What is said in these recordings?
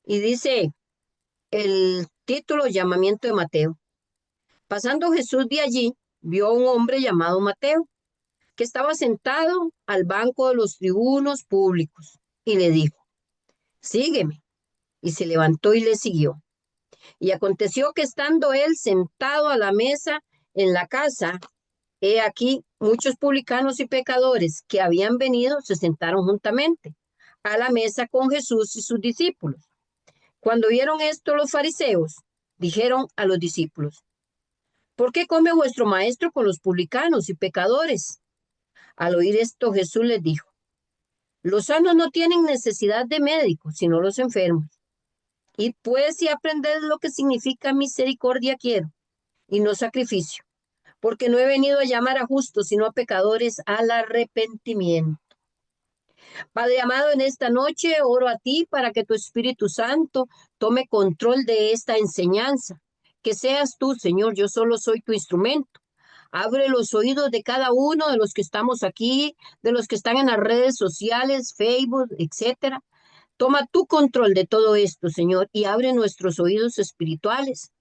Y dice el título Llamamiento de Mateo. Pasando Jesús de allí, vio a un hombre llamado Mateo, que estaba sentado al banco de los tribunos públicos, y le dijo, sígueme. Y se levantó y le siguió. Y aconteció que estando él sentado a la mesa en la casa, he aquí muchos publicanos y pecadores que habían venido se sentaron juntamente a la mesa con Jesús y sus discípulos. Cuando vieron esto los fariseos, dijeron a los discípulos, ¿por qué come vuestro maestro con los publicanos y pecadores? Al oír esto, Jesús les dijo, los sanos no tienen necesidad de médicos, sino los enfermos. Id pues y aprended lo que significa misericordia quiero, y no sacrificio, porque no he venido a llamar a justos, sino a pecadores al arrepentimiento. Padre amado, en esta noche oro a ti para que tu Espíritu Santo tome control de esta enseñanza. Que seas tú, Señor, yo solo soy tu instrumento. Abre los oídos de cada uno de los que estamos aquí, de los que están en las redes sociales, Facebook, etcétera. Toma tu control de todo esto, Señor, y abre nuestros oídos espirituales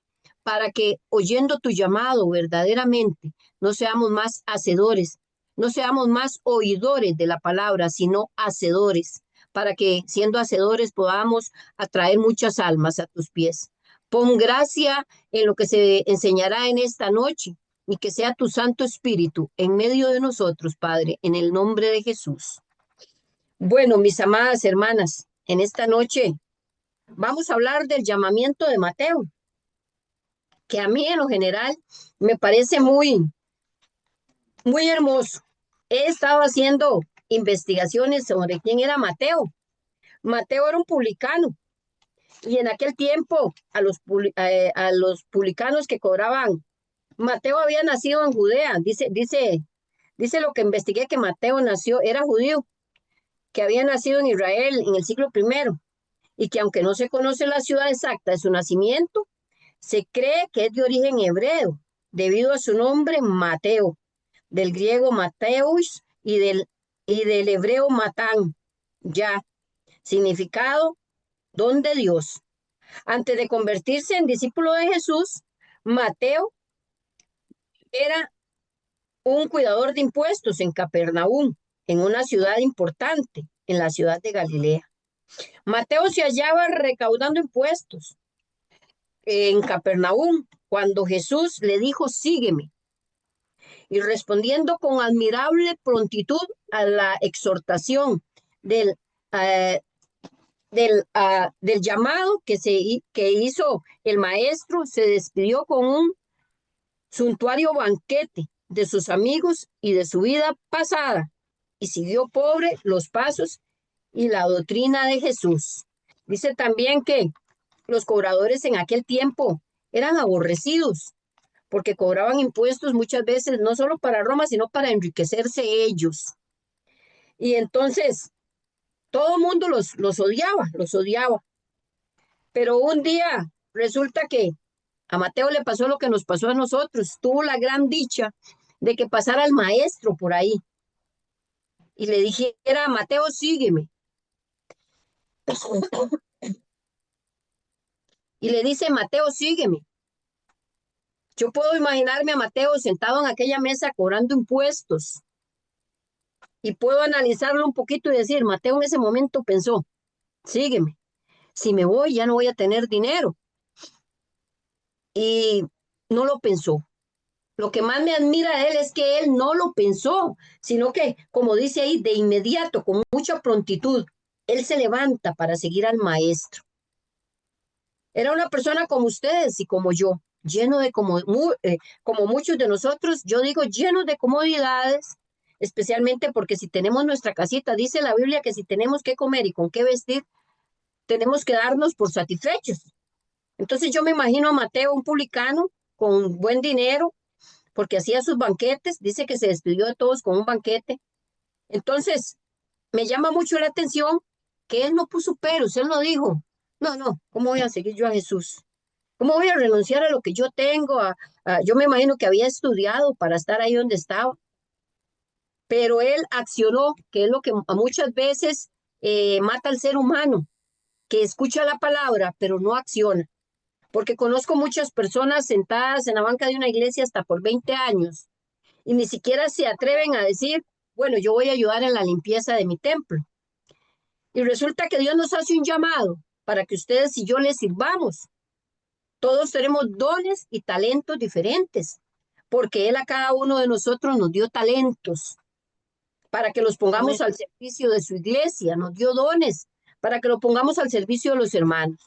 para que, oyendo tu llamado verdaderamente, no seamos más hacedores, no seamos más oidores de la palabra, sino hacedores, para que, siendo hacedores, podamos atraer muchas almas a tus pies. Pon gracia en lo que se enseñará en esta noche y que sea tu Santo Espíritu en medio de nosotros, Padre, en el nombre de Jesús. Bueno, mis amadas hermanas, en esta noche vamos a hablar del llamamiento de Mateo, que a mí en lo general me parece muy hermoso. He estado haciendo investigaciones sobre quién era Mateo. Mateo era un publicano y en aquel tiempo a los publicanos que cobraban, Mateo había nacido en Judea. Dice lo que investigué que Mateo nació, era judío, que había nacido en Israel en el siglo primero y que aunque no se conoce la ciudad exacta de su nacimiento, se cree que es de origen hebreo, debido a su nombre Mateo, del griego Mateus y del hebreo Matán, ya, significado don de Dios. Antes de convertirse en discípulo de Jesús, Mateo era un cuidador de impuestos en Capernaum, en una ciudad importante, en la ciudad de Galilea. Mateo se hallaba recaudando impuestos en Capernaum cuando Jesús le dijo, sígueme. Y respondiendo con admirable prontitud a la exhortación del, uh, del llamado que hizo el maestro, se despidió con un suntuario banquete de sus amigos y de su vida pasada y siguió pobre los pasos y la doctrina de Jesús. Dice también que los cobradores en aquel tiempo eran aborrecidos porque cobraban impuestos muchas veces no solo para Roma, sino para enriquecerse ellos. Y entonces todo el mundo los odiaba, los odiaba. Pero un día resulta que a Mateo le pasó lo que nos pasó a nosotros. Tuvo la gran dicha de que pasara el maestro por ahí y le dijera, Mateo, sígueme. Y le dice, Mateo, sígueme. Yo puedo imaginarme a Mateo sentado en aquella mesa cobrando impuestos y puedo analizarlo un poquito y decir, Mateo en ese momento pensó, sígueme. Si me voy, ya no voy a tener dinero. Y no lo pensó. Lo que más me admira de él es que él no lo pensó, sino que, como dice ahí, de inmediato, con mucha prontitud, él se levanta para seguir al maestro. Era una persona como ustedes y como yo, lleno de, como muchos de nosotros, yo digo, lleno de comodidades, especialmente porque si tenemos nuestra casita, dice la Biblia que si tenemos que comer y con qué vestir, tenemos que darnos por satisfechos. Entonces yo me imagino a Mateo, un publicano, con buen dinero, porque hacía sus banquetes, dice que se despidió de todos con un banquete. Entonces, me llama mucho la atención que él no puso peros, él no dijo, no, no, ¿cómo voy a seguir yo a Jesús? ¿Cómo voy a renunciar a lo que yo tengo? Yo me imagino que había estudiado para estar ahí donde estaba, pero él accionó, que es lo que muchas veces mata al ser humano, que escucha la palabra, pero no acciona. Porque conozco muchas personas sentadas en la banca de una iglesia hasta por 20 años y ni siquiera se atreven a decir, bueno, yo voy a ayudar en la limpieza de mi templo. Y resulta que Dios nos hace un llamado para que ustedes y yo les sirvamos. Todos tenemos dones y talentos diferentes, porque Él a cada uno de nosotros nos dio talentos para que los pongamos al servicio de su iglesia, nos dio dones para que los pongamos al servicio de los hermanos.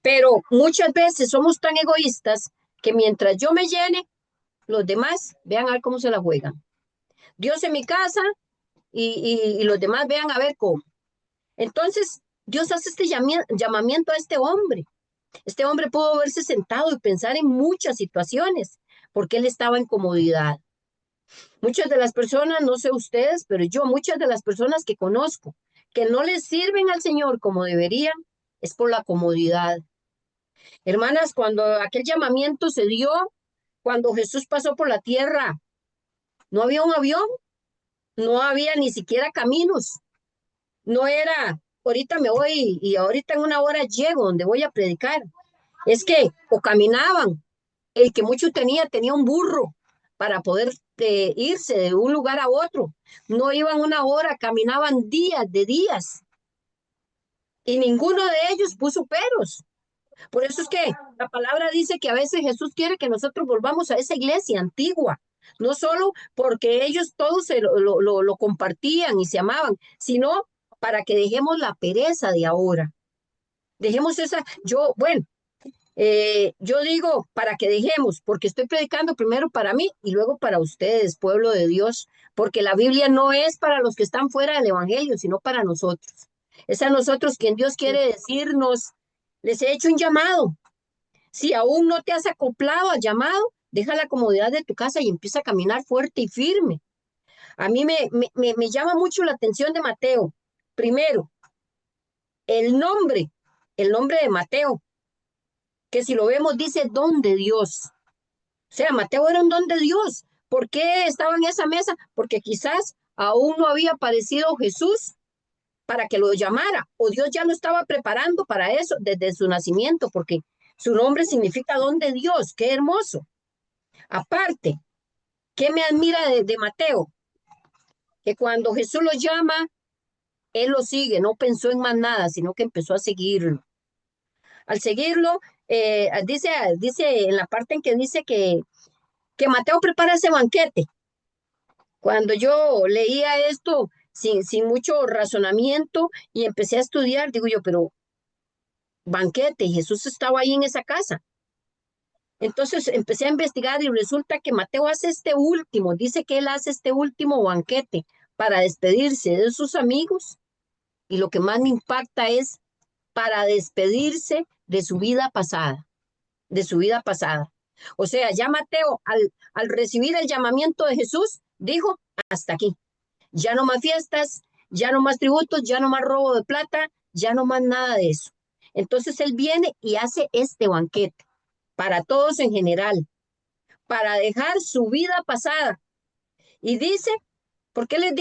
Pero muchas veces somos tan egoístas que mientras yo me llene, los demás vean a ver cómo se la juegan. Dios en mi casa y los demás vean a ver cómo. Entonces, Dios hace este llamamiento a este hombre. Este hombre pudo haberse sentado y pensar en muchas situaciones, porque él estaba en comodidad. Muchas de las personas, no sé ustedes, pero yo, muchas de las personas que conozco, que no les sirven al Señor como deberían, es por la comodidad. Hermanas, cuando aquel llamamiento se dio, cuando Jesús pasó por la tierra, no había un avión, no había ni siquiera caminos, no era, ahorita me voy y ahorita en una hora llego donde voy a predicar. Es que o caminaban, el que mucho tenía un burro para poder irse de un lugar a otro. No iban una hora, caminaban días de días. Y ninguno de ellos puso peros. Por eso es que la palabra dice que a veces Jesús quiere que nosotros volvamos a esa iglesia antigua. No solo porque ellos todos lo compartían y se amaban, sino para que dejemos la pereza de ahora. Dejemos esa, yo digo para que dejemos, porque estoy predicando primero para mí y luego para ustedes, pueblo de Dios, porque la Biblia no es para los que están fuera del Evangelio, sino para nosotros. Es a nosotros quien Dios quiere decirnos, les he hecho un llamado. Si aún no te has acoplado al llamado, deja la comodidad de tu casa y empieza a caminar fuerte y firme. A mí me llama mucho la atención de Mateo. Primero, el nombre de Mateo, que si lo vemos dice don de Dios. O sea, Mateo era un don de Dios. ¿Por qué estaba en esa mesa? Porque quizás aún no había aparecido Jesús para que lo llamara, o Dios ya lo estaba preparando para eso desde su nacimiento, porque su nombre significa don de Dios. ¡Qué hermoso! Aparte, ¿qué me admira de Mateo? Que cuando Jesús lo llama, él lo sigue, no pensó en más nada, sino que empezó a seguirlo. Al seguirlo, dice en la parte en que dice que Mateo prepara ese banquete. Cuando yo leía esto sin mucho razonamiento y empecé a estudiar, digo yo, pero banquete, Jesús estaba ahí en esa casa. Entonces empecé a investigar y resulta que Mateo hace este último, dice que él hace este último banquete para despedirse de sus amigos y lo que más me impacta es para despedirse de su vida pasada, de su vida pasada. O sea, ya Mateo al recibir el llamamiento de Jesús dijo, hasta aquí, ya no más fiestas, ya no más tributos, ya no más robo de plata, ya no más nada de eso. Entonces él viene y hace este banquete para todos en general, para dejar su vida pasada. Y dice, ¿por qué les digo?